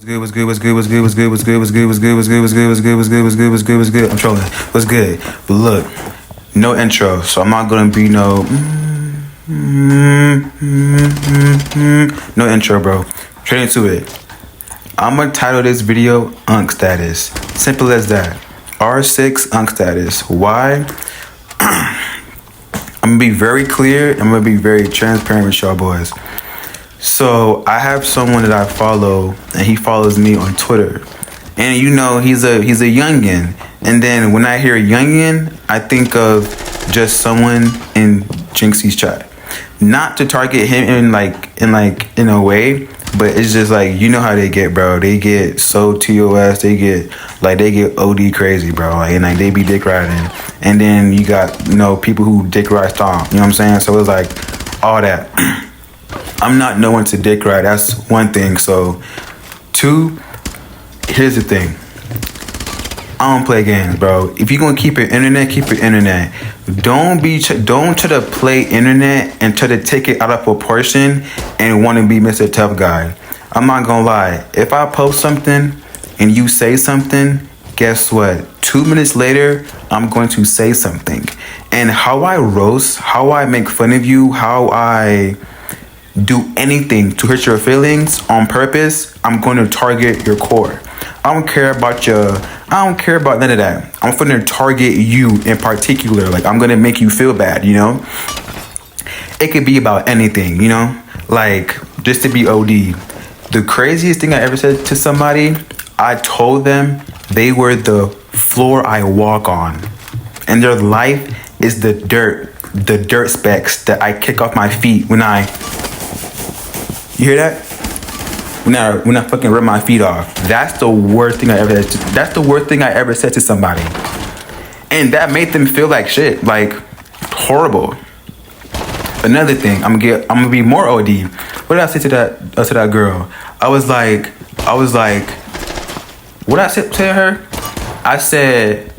What's good? I'm trolling. What's good? But look, no intro, so I'm not gonna be no intro, bro. Straight into it. I'm gonna title this video Unc Status. Simple as that. R6X Unc Status. Why? I'm gonna be very clear. I'm gonna be very transparent with y'all boys. So I have someone that I follow, and he follows me on Twitter, and you know he's a youngin. And then when I hear youngin, I think of just someone in Jinxie's chat. Not to target him in a way, but it's just like, you know how they get, bro. They get so TOS. They get OD crazy, bro. And they be dick riding. And then you got people who dick ride stomp. You know what I'm saying? So it's like all that. I'm not no one to dick ride. That's one thing. So, two, here's the thing. I don't play games, bro. If you're gonna keep your internet, keep your internet. Don't try to play internet and try to take it out of proportion and want to be Mr. Tough Guy. I'm not gonna lie. If I post something and you say something, guess what? 2 minutes later, I'm going to say something. And how I roast, how I make fun of you, how I do anything to hurt your feelings on purpose, I'm going to target your core. I don't care about none of that. I'm going to target you in particular. Like, I'm going to make you feel bad, It could be about anything, Like, just to be OD. The craziest thing I ever said to somebody, I told them they were the floor I walk on. And their life is the dirt specks that I kick off my feet when I... You hear that? When I fucking rip my feet off. That's the worst thing I ever said to somebody. And that made them feel like shit. Like, horrible. Another thing, I'm gonna be more OD. What did I say to that girl? I was like, what did I say to her? I said,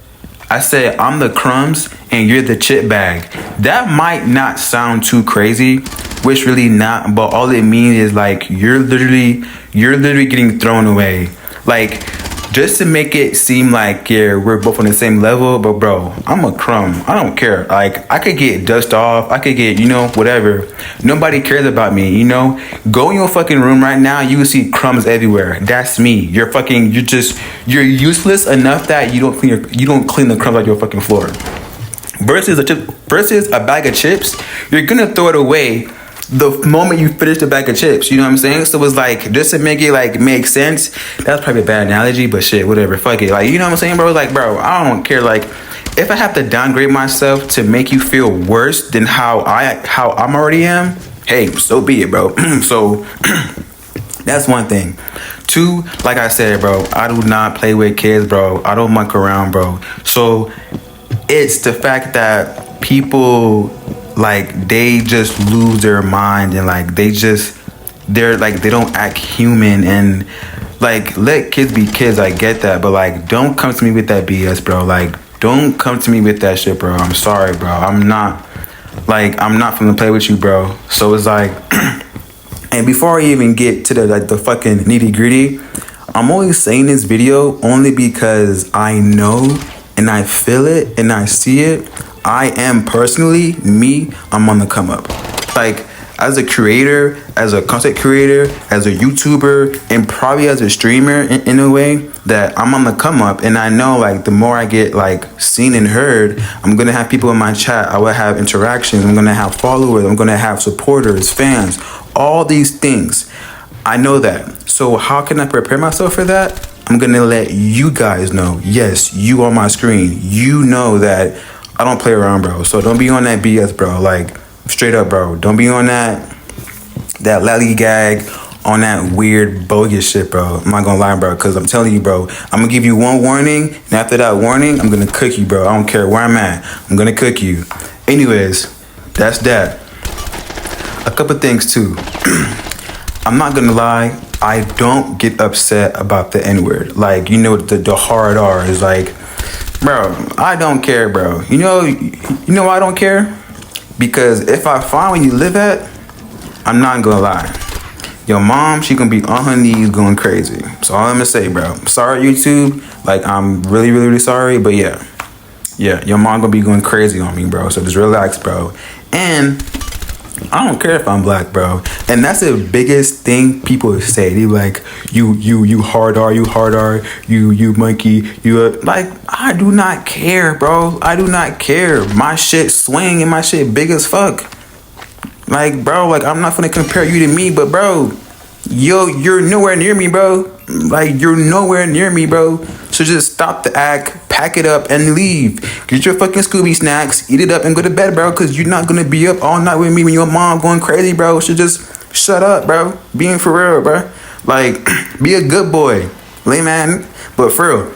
I'm the crumbs and you're the chip bag. That might not sound too crazy, which really not, but all it means is like you're literally getting thrown away. Like, just to make it seem like, yeah, we're both on the same level, but bro, I'm a crumb. I don't care. Like, I could get dust off, I could get, whatever. Nobody cares about me, Go in your fucking room right now, you will see crumbs everywhere. That's me. You're useless enough that you don't clean the crumbs out your fucking floor. Versus a bag of chips, you're gonna throw it away the moment you finish the bag of chips. You know what I'm saying? So it's like, just to make it make sense. That's probably a bad analogy, but shit, whatever. Fuck it. Like, you know what I'm saying, bro? Like, bro, I don't care. Like, if I have to downgrade myself to make you feel worse than how I'm already am, hey, so be it, bro. So that's one thing. Two, like I said, bro, I do not play with kids, bro. I don't muck around, bro. So it's the fact that people, like, they just lose their mind and they don't act human, and like, let kids be kids. I get that, but like, don't come to me with that BS, bro. Like, don't come to me with that shit, bro. I'm sorry, bro. I'm not finna play with you, bro. So it's like, and before I even get to the fucking nitty gritty, I'm only saying this video only because I know and I feel it and I see it. I am personally, I'm on the come up. Like, as a creator, as a content creator, as a YouTuber, and probably as a streamer in a way, that I'm on the come up. And I know, like, the more I get, like, seen and heard, I'm gonna have people in my chat. I will have interactions. I'm gonna have followers. I'm gonna have supporters, fans, all these things. I know that. So how can I prepare myself for that? I'm gonna let you guys know. Yes, you on my screen. You know that I don't play around, bro. So don't be on that BS, bro. Like, straight up, bro. Don't be on that lollygag, on that weird bogus shit, bro. I'm not gonna lie, bro, because I'm telling you, bro, I'm gonna give you one warning, and after that warning, I'm gonna cook you, bro. I don't care where I'm at. I'm gonna cook you. Anyways, that's that. A couple things, too. I'm not gonna lie. I don't get upset about the N-word. Like, the hard R is like, bro, I don't care, bro. You know why I don't care? Because if I find where you live at, I'm not gonna lie. Your mom, she gonna be on her knees going crazy. That's all I'm gonna say, bro. Sorry, YouTube. Like, I'm really, really, really sorry. But yeah, your mom gonna be going crazy on me, bro. So just relax, bro. And I don't care if I'm black, bro. And that's the biggest thing people say. They like, you hard R, you monkey, like, I do not care, bro. I do not care. My shit swing and my shit big as fuck. Like, bro, like, I'm not gonna compare you to me, but bro, you're nowhere near me, bro. Like, you're nowhere near me, bro. So just stop the act, pack it up, and leave. Get your fucking Scooby snacks, eat it up, and go to bed, bro. Cause you're not gonna be up all night with me when your mom going crazy, bro. So just shut up, bro. Being for real, bro. Like, be a good boy, lay man. But for real,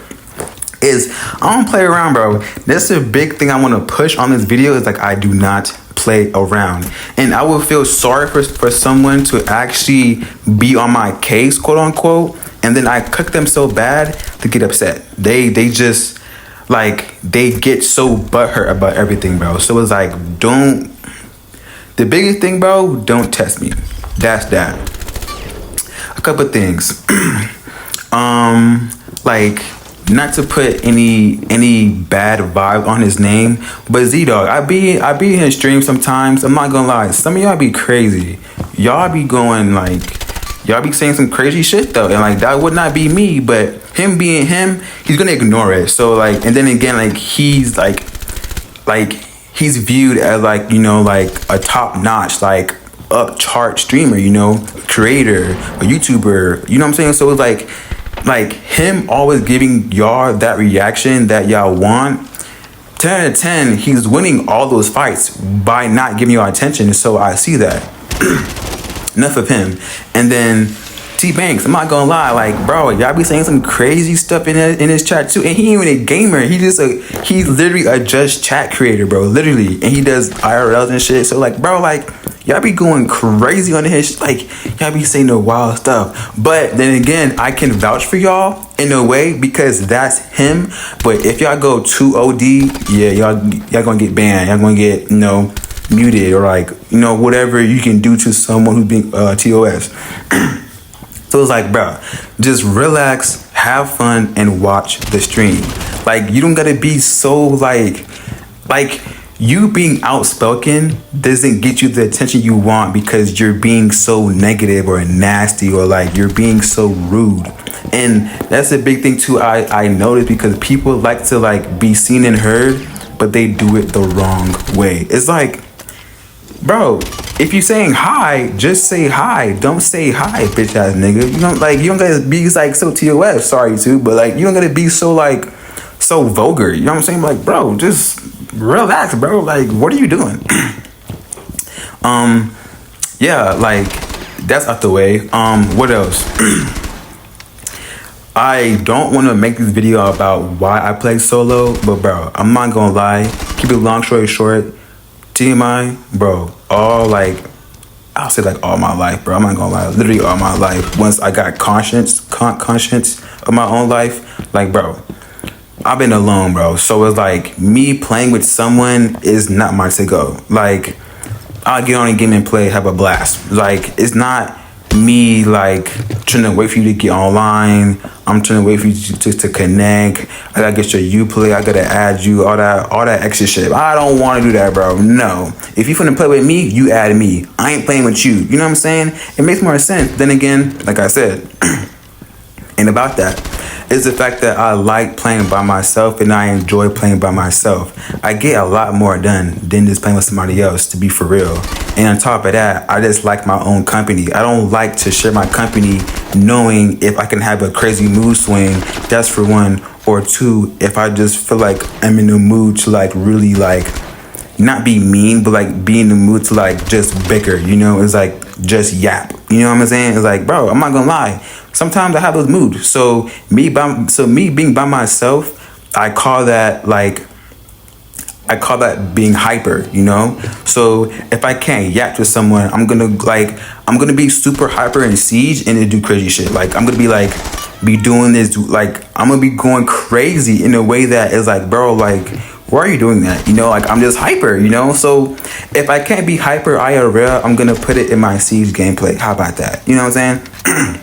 I don't play around, bro. That's a big thing I want to push on this video. Is like, I do not play around, and I would feel sorry for someone to actually be on my case, quote unquote, and then I cook them so bad to get upset. They just like, they get so butthurt about everything, bro. So it's like, the biggest thing, bro, don't test me. That's that. A couple things. Like, not to put any bad vibe on his name, but Z-Dog, I be in his stream sometimes. I'm not gonna lie, some of y'all be crazy. Y'all be going like, y'all be saying some crazy shit though, and like, that would not be me. But him being him, he's gonna ignore it. So like, and then again, like, he's like he's viewed as like, you know, like a top notch, like up chart streamer, you know, creator, a YouTuber. You know what I'm saying? So it's like him always giving y'all that reaction that y'all want. 10 out of 10, he's winning all those fights by not giving y'all attention. So I see that. Enough of him. And then T-Banks, I'm not gonna lie, like, bro, y'all be saying some crazy stuff in his chat too. And he ain't even a gamer. He's literally a just chat creator, bro. Literally. And he does IRLs and shit. So like, bro, like, y'all be going crazy on his, like, y'all be saying the wild stuff. But then again, I can vouch for y'all in a way because that's him. But if y'all go too OD, yeah, y'all gonna get banned. Y'all gonna get, you know, muted, or like, you know, whatever you can do to someone who's being TOS. So it's like, bro, just relax, have fun, and watch the stream. Like, you don't gotta be so like you being outspoken doesn't get you the attention you want because you're being so negative or nasty, or like you're being so rude. And that's a big thing too, I noticed, because people like to like be seen and heard, but they do it the wrong way. It's like, bro, if you're saying hi, just say hi. Don't say hi, bitch ass nigga. You don't gotta be like so TOS, sorry too, but like, you don't gotta be so like so vulgar. You know what I'm saying? Like, bro, just relax, bro. Like, what are you doing? Yeah, like, that's out the way. What else? I don't want to make this video about why I play solo, but bro, I'm not gonna lie. Keep it long story short, TMI, bro, I'll say like all my life, bro. I'm not gonna lie, literally all my life. Once I got conscience of my own life, like, bro, I've been alone, bro. So it's like, me playing with someone is not my to go. Like, I'll get on a game and play, have a blast. Like, it's not me like trying to wait for you to get online. I'm trying to wait for you to connect. I gotta get your Uplay. I gotta add you, all that extra shit. I don't want to do that, bro. No. If you finna play with me, you add me. I ain't playing with you. You know what I'm saying? It makes more sense. Then again, like I said, and about that is the fact that I like playing by myself, and I enjoy playing by myself. I get a lot more done than just playing with somebody else, to be for real. And on top of that, I just like my own company. I don't like to share my company knowing if I can have a crazy mood swing. That's for one. Or two, if I just feel like I'm in the mood to like really like not be mean, but like be in the mood to like just bicker, you know? It's like just yap. You know what I'm saying? It's like, bro, I'm not gonna lie. Sometimes I have those moods. So me being by myself, I call that being hyper, you know? So if I can't yap to someone, I'm gonna be super hyper in Siege and do crazy shit. Like, I'm gonna be doing this, like, I'm gonna be going crazy in a way that is like, bro, like, why are you doing that? You know, like I'm just hyper, you know? So if I can't be hyper IRL, I'm gonna put it in my Siege gameplay. How about that? You know what I'm saying?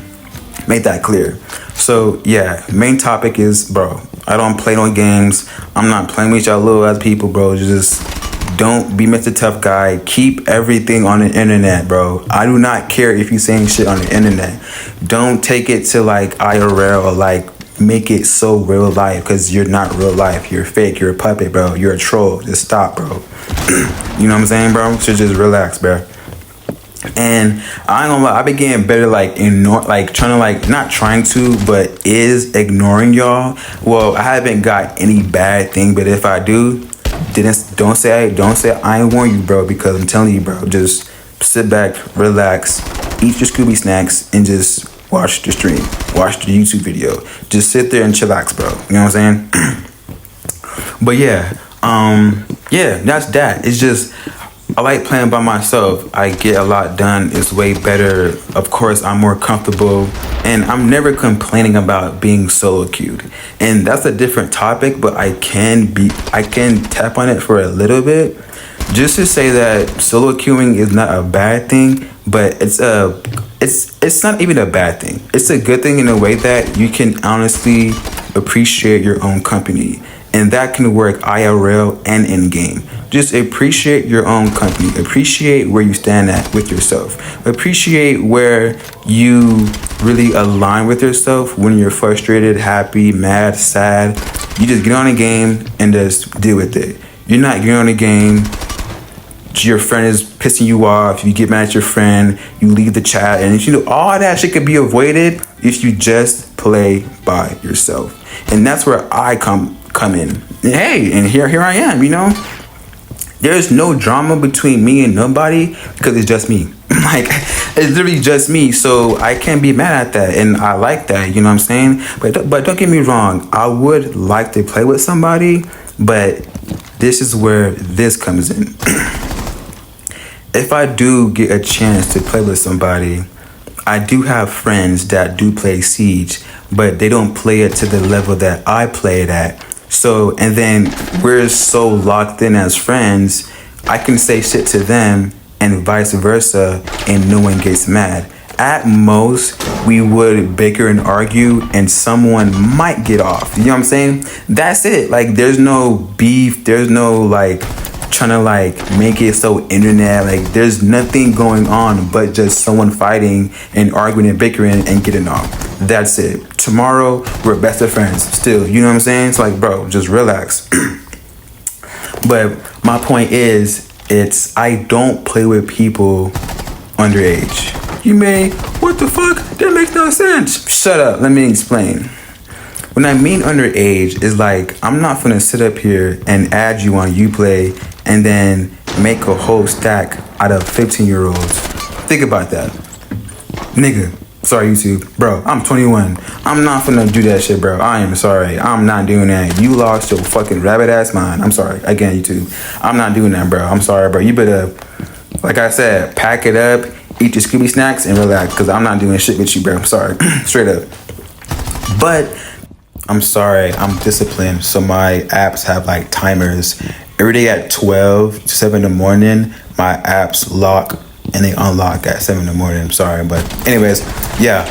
Make that clear. So yeah, main topic is, bro, I don't play no games. I'm not playing with y'all little ass people, bro. Just don't be Mr. Tough Guy. Keep everything on the internet, bro. I do not care if you saying shit on the internet. Don't take it to like IRL or like make it so real life, because you're not real life. You're fake. You're a puppet, bro. You're a troll. Just stop, bro. You know what I'm saying, bro? So just relax, bro. And I ain't gonna lie, I been getting better, like trying to like, not trying to, but is ignoring y'all. Well, I haven't got any bad thing, but if I do, don't say I ain't warn you, bro, because I'm telling you, bro, just sit back, relax, eat your Scooby snacks, and just watch the stream, watch the YouTube video. Just sit there and chillax, bro. You know what I'm saying? But yeah, that's that. It's just, I like playing by myself. I get a lot done. It's way better. Of course, I'm more comfortable, and I'm never complaining about being solo queued. And that's a different topic, but I can tap on it for a little bit, just to say that solo queuing is not a bad thing, but it's not even a bad thing. It's a good thing in a way that you can honestly appreciate your own company. And that can work IRL and in-game. Just appreciate your own company. Appreciate where you stand at with yourself. Appreciate where you really align with yourself when you're frustrated, happy, mad, sad. You just get on a game and just deal with it. You're not getting on a game, your friend is pissing you off, you get mad at your friend, you leave the chat, and you know, all that shit could be avoided if you just play by yourself. And that's where I come in. And hey, and here I am, you know? There's no drama between me and nobody, because it's just me. Like, it's literally just me, so I can't be mad at that, and I like that, you know what I'm saying? But don't get me wrong, I would like to play with somebody, but this is where this comes in. If I do get a chance to play with somebody, I do have friends that do play Siege, but they don't play it to the level that I play it at. So, and then we're so locked in as friends, I can say shit to them and vice versa, and no one gets mad. At most, we would bicker and argue, and someone might get off. You know what I'm saying? That's it. Like, there's no beef. There's no, like, trying to, like, make it so internet. Like, there's nothing going on but just someone fighting and arguing and bickering and getting off. That's it. Tomorrow, we're best of friends still. You know what I'm saying? It's like, bro, just relax. But my point is, I don't play with people underage. You may, what the fuck? That makes no sense. Shut up, let me explain. When I mean underage, is like, I'm not gonna sit up here and add you on Uplay and then make a whole stack out of 15-year-olds. Think about that. Nigga, sorry YouTube. Bro, I'm 21. I'm not finna do that shit, bro. I am sorry. I'm not doing that. You lost your fucking rabbit ass mind. I'm sorry. Again, YouTube. I'm not doing that, bro. I'm sorry, bro. You better, like I said, pack it up, eat your Scooby snacks, and relax, because I'm not doing shit with you, bro. I'm sorry. Straight up. But I'm sorry, I'm disciplined. So my apps have like timers. Every day at 12 to 7 in the morning, my apps lock and they unlock at 7 in the morning. I'm sorry, but anyways, yeah.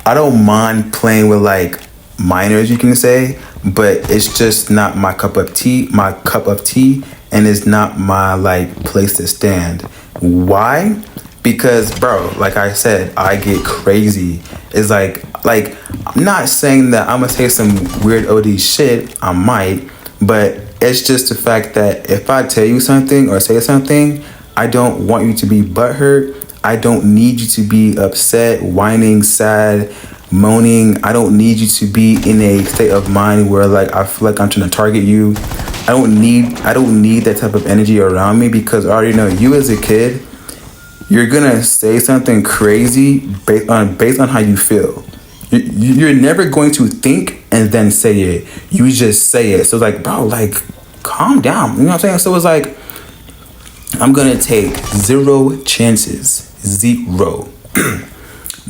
I don't mind playing with like minors, you can say, but it's just not my cup of tea, and it's not my like place to stand. Why? Because, bro, like I said, I get crazy. It's like I'm not saying that I'm gonna say some weird OD shit. I might, but it's just the fact that if I tell you something or say something, I don't want you to be butthurt. I don't need you to be upset, whining, sad, moaning. I don't need you to be in a state of mind where like I feel like I'm trying to target you. I don't need that type of energy around me, because I already know you as a kid, you're gonna say something crazy based on how you feel. You're never going to think and then say it. You just say it. So like, bro, like, calm down. You know what I'm saying? So it's like, I'm gonna take 0 chances. 0.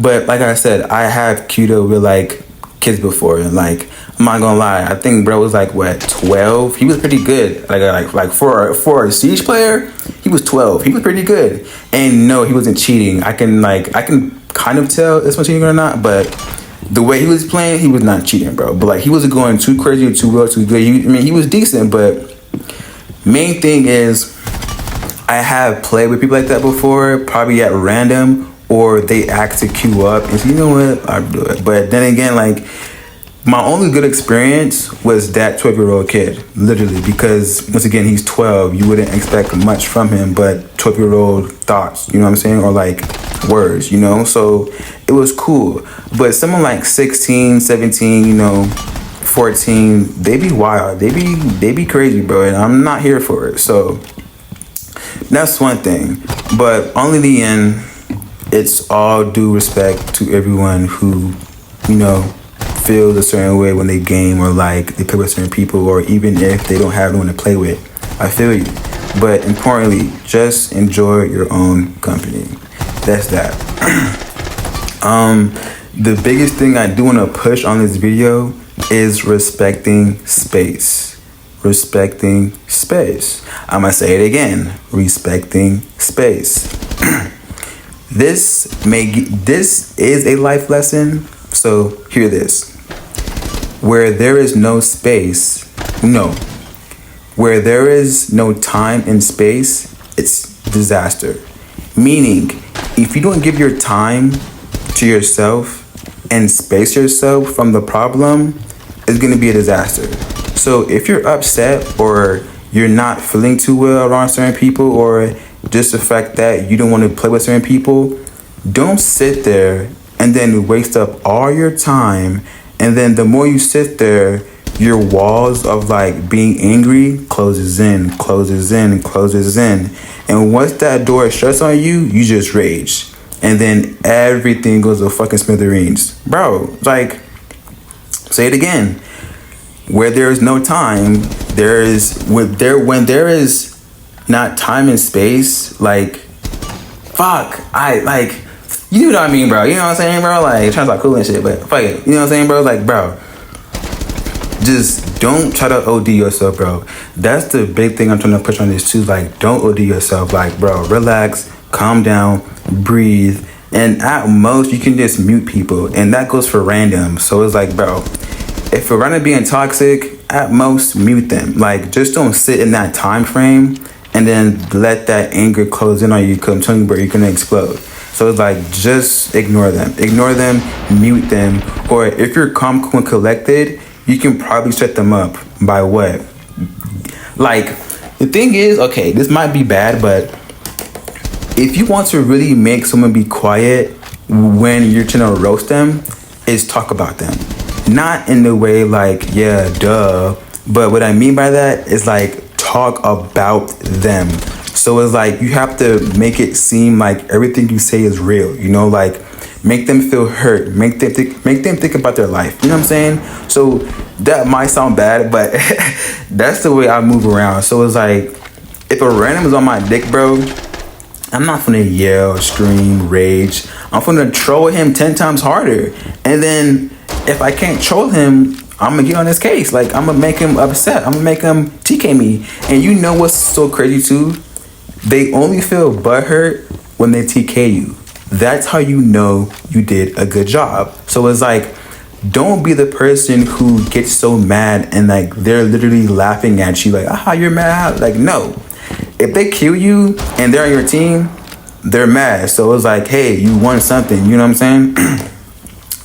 But like I said, I have queued up with like kids before, and like I'm not gonna lie, I think bro was like what 12. He was pretty good. Like for a siege player, he was 12. He was pretty good. And no, he wasn't cheating. I can kind of tell if someone's cheating or not, but the way he was playing, he was not cheating, bro. But like he wasn't going too crazy or too well, too good. He was decent, but main thing is I have played with people like that before, probably at random, or they ask to queue up and say, you know what, I'll do it. But then again, like my only good experience was that 12-year-old kid, literally, because once again, he's 12. You wouldn't expect much from him, but 12-year-old thoughts, you know what I'm saying? Or like words, you know? So it was cool. But someone like 16, 17, 14, they be wild. They be crazy, bro. And I'm not here for it. So that's one thing. But only the end, it's all due respect to everyone who, feels a certain way when they game or like they play with certain people, or even if they don't have anyone to play with. I feel you. But importantly, just enjoy your own company. That's that. The biggest thing I do want to push on this video is respecting space. Respecting space. I'm gonna say it again. Respecting space. This is a life lesson, so hear this. Where there is no space, where there is no time and space, it's disaster. Meaning, if you don't give your time to yourself and space yourself from the problem, it's gonna be a disaster. So if you're upset or you're not feeling too well around certain people, or just the fact that you don't want to play with certain people, don't sit there and then waste up all your time. And then the more you sit there, your walls of like being angry closes in. And once that door shuts on you, you just rage. And then everything goes to fucking smithereens. Bro, like, say it again. Where there is no time, when there is not time and space, like, fuck, you know what I mean, bro? You know what I'm saying, bro? Like, trying to talk cool and shit, but fuck it. You know what I'm saying, bro? Like, bro, just don't try to OD yourself, bro. That's the big thing I'm trying to push on this too. Like, don't OD yourself. Like, bro, relax, calm down, breathe. And at most, you can just mute people. And that goes for random. So it's like, bro, if you're random being toxic, at most, mute them. Like, just don't sit in that time frame and then let that anger close in on you, because I'm telling you, bro, you're gonna explode. So it's like, just ignore them, mute them. Or if you're calm, cool, and collected, you can probably set them up by what? Like, the thing is, okay, this might be bad, but if you want to really make someone be quiet when you're trying to roast them, is talk about them. Not in the way like, yeah, duh. But what I mean by that is like, talk about them. So it's like, you have to make it seem like everything you say is real, like make them feel hurt, make them think about their life. You know what I'm saying? So that might sound bad, but that's the way I move around. So it's like, if a random is on my dick, bro, I'm not gonna yell, scream, rage. I'm gonna troll him 10 times harder. And then if I can't troll him, I'm gonna get on his case. Like, I'm gonna make him upset. I'm gonna make him TK me. And you know what's so crazy too? They only feel butthurt when they TK you. That's how you know you did a good job. So it's like, don't be the person who gets so mad and like they're literally laughing at you like, you're mad. Like, no. If they kill you and they're on your team, they're mad. So it's like, hey, you won something. You know what I'm saying?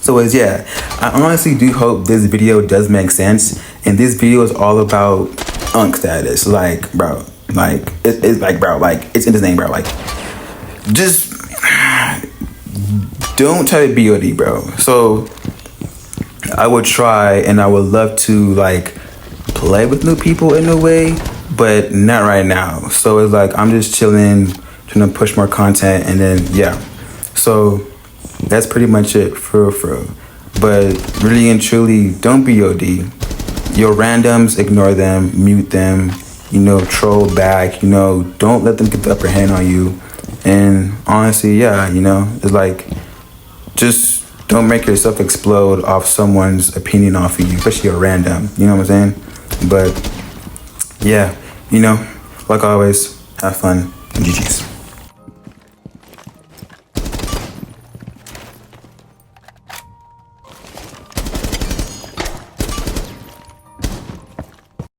So it's, yeah, I honestly do hope this video does make sense. And this video is all about Unc Status. Like, bro, like, it's like, bro, like, it's in his name, bro. Like, just don't try to BOD, bro. So I would try, and I would love to like play with new people in a way, but not right now. So it's like, I'm just chilling, trying to push more content, and then, yeah. So that's pretty much it, for real. But really and truly, don't BOD. Your randoms, ignore them, mute them, troll back, don't let them get the upper hand on you. And honestly, yeah, it's like, just don't make yourself explode off someone's opinion off of you, especially a random. You know what I'm saying? But yeah, you know, like always, have fun and GG's.